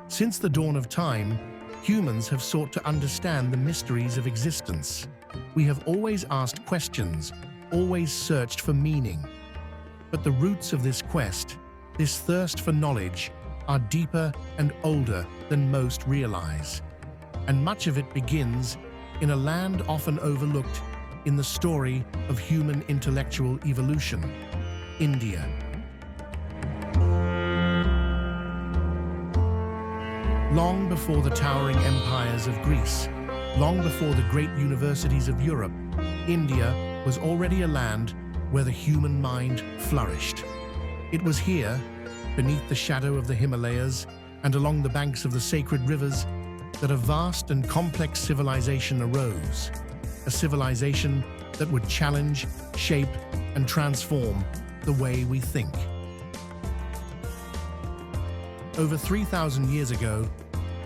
Since the dawn of time, humans have sought to understand the mysteries of existence. We have always asked questions, always searched for meaning. But the roots of this quest, this thirst for knowledge, are deeper and older than most realize. And much of it begins in a land often overlooked in the story of human intellectual evolution, India. Long before the towering empires of Greece, long before the great universities of Europe, India was already a land where the human mind flourished. It was here, beneath the shadow of the Himalayas and along the banks of the sacred rivers, that a vast and complex civilization arose. A civilization that would challenge, shape, and transform the way we think. Over 3,000 years ago,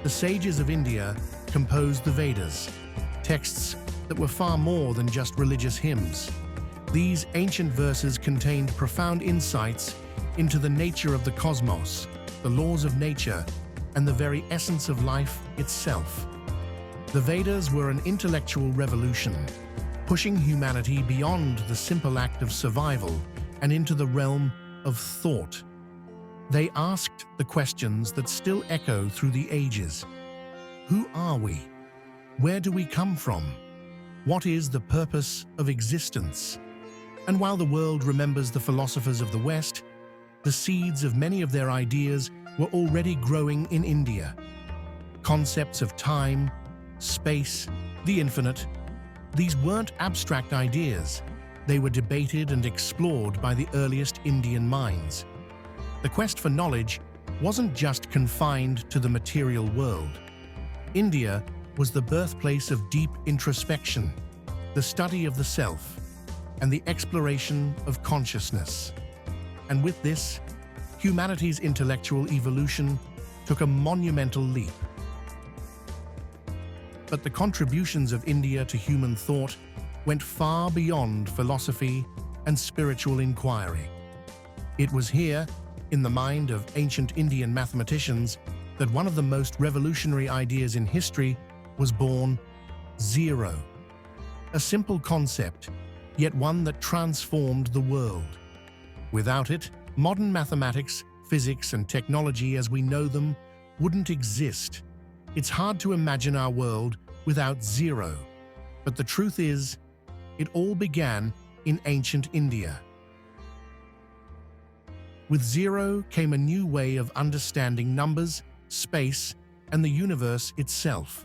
the sages of India composed the Vedas, texts that were far more than just religious hymns. These ancient verses contained profound insights into the nature of the cosmos, the laws of nature, and the very essence of life itself. The Vedas were an intellectual revolution, pushing humanity beyond the simple act of survival and into the realm of thought. They asked the questions that still echo through the ages. Who are we? Where do we come from? What is the purpose of existence? And while the world remembers the philosophers of the West, the seeds of many of their ideas were already growing in India. Concepts of time, space, the infinite, these weren't abstract ideas. They were debated and explored by the earliest Indian minds. The quest for knowledge wasn't just confined to the material world. India was the birthplace of deep introspection, the study of the self, and the exploration of consciousness. And with this, humanity's intellectual evolution took a monumental leap. But the contributions of India to human thought went far beyond philosophy and spiritual inquiry. It was here, in the mind of ancient Indian mathematicians, that one of the most revolutionary ideas in history was born: zero. A simple concept, yet one that transformed the world. Without it, modern mathematics, physics, and technology as we know them wouldn't exist. It's hard to imagine our world without zero. But the truth is, it all began in ancient India. With zero came a new way of understanding numbers, space, and the universe itself.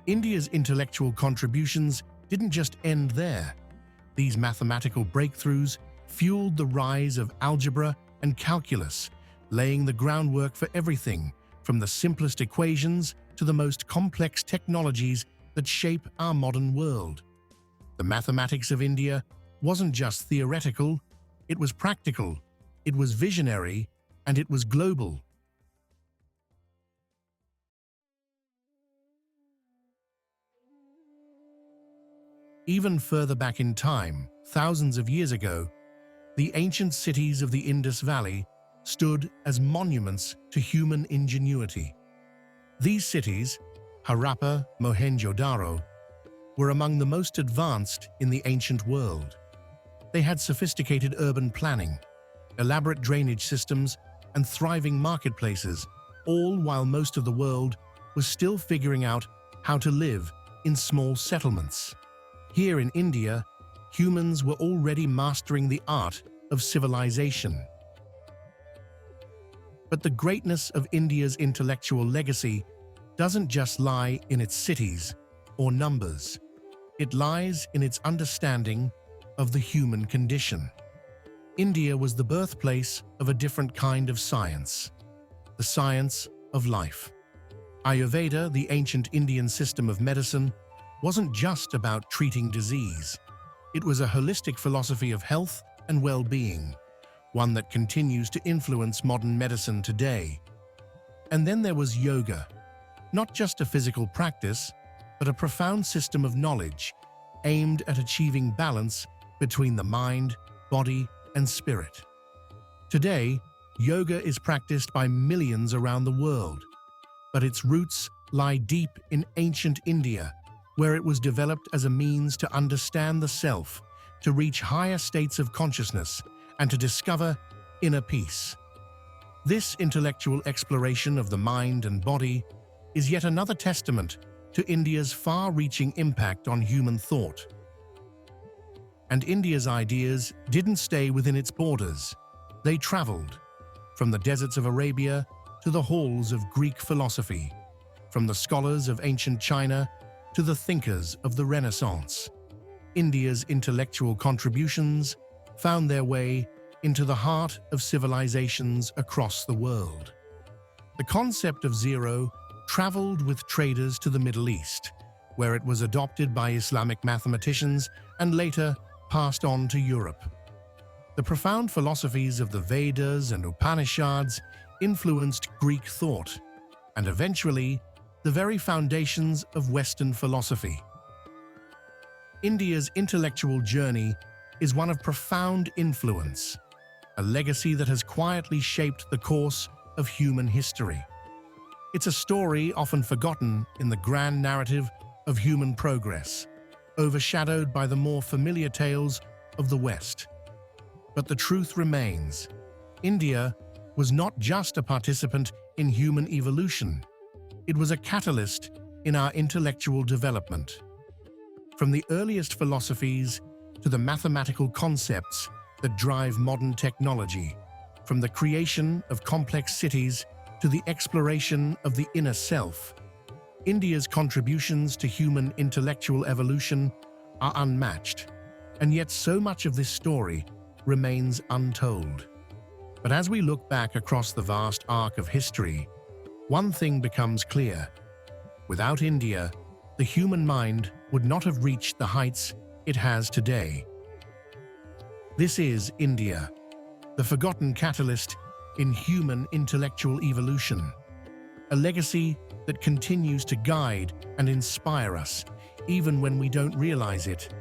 India's intellectual contributions didn't just end there. These mathematical breakthroughs fueled the rise of algebra and calculus, laying the groundwork for everything from the simplest equations to the most complex technologies that shape our modern world. The mathematics of India wasn't just theoretical, it was practical, it was visionary, and it was global. Even further back in time, thousands of years ago, the ancient cities of the Indus Valley stood as monuments to human ingenuity. These cities, Harappa, Mohenjo-daro, were among the most advanced in the ancient world. They had sophisticated urban planning, elaborate drainage systems, and thriving marketplaces, all while most of the world was still figuring out how to live in small settlements. Here in India, humans were already mastering the art of civilization. But the greatness of India's intellectual legacy doesn't just lie in its cities or numbers. It lies in its understanding of the human condition. India was the birthplace of a different kind of science, the science of life. Ayurveda, the ancient Indian system of medicine, wasn't just about treating disease. It was a holistic philosophy of health and well-being, one that continues to influence modern medicine today. And then there was yoga, not just a physical practice, but a profound system of knowledge aimed at achieving balance between the mind, body, and spirit. Today, yoga is practiced by millions around the world, but its roots lie deep in ancient India, where it was developed as a means to understand the self, to reach higher states of consciousness, and to discover inner peace. This intellectual exploration of the mind and body is yet another testament to India's far-reaching impact on human thought. And India's ideas didn't stay within its borders. They traveled from the deserts of Arabia to the halls of Greek philosophy, from the scholars of ancient China to the thinkers of the Renaissance. India's intellectual contributions found their way into the heart of civilizations across the world. The concept of zero traveled with traders to the Middle East, where it was adopted by Islamic mathematicians and later passed on to Europe. The profound philosophies of the Vedas and Upanishads influenced Greek thought, and eventually the very foundations of Western philosophy. India's intellectual journey is one of profound influence, a legacy that has quietly shaped the course of human history. It's a story often forgotten in the grand narrative of human progress, overshadowed by the more familiar tales of the West. But the truth remains: India was not just a participant in human evolution, it was a catalyst in our intellectual development. From the earliest philosophies to the mathematical concepts that drive modern technology, from the creation of complex cities to the exploration of the inner self, India's contributions to human intellectual evolution are unmatched, and yet so much of this story remains untold. But as we look back across the vast arc of history, one thing becomes clear: without India, the human mind would not have reached the heights it has today. This is India, the forgotten catalyst in human intellectual evolution, a legacy that continues to guide and inspire us even when we don't realize it.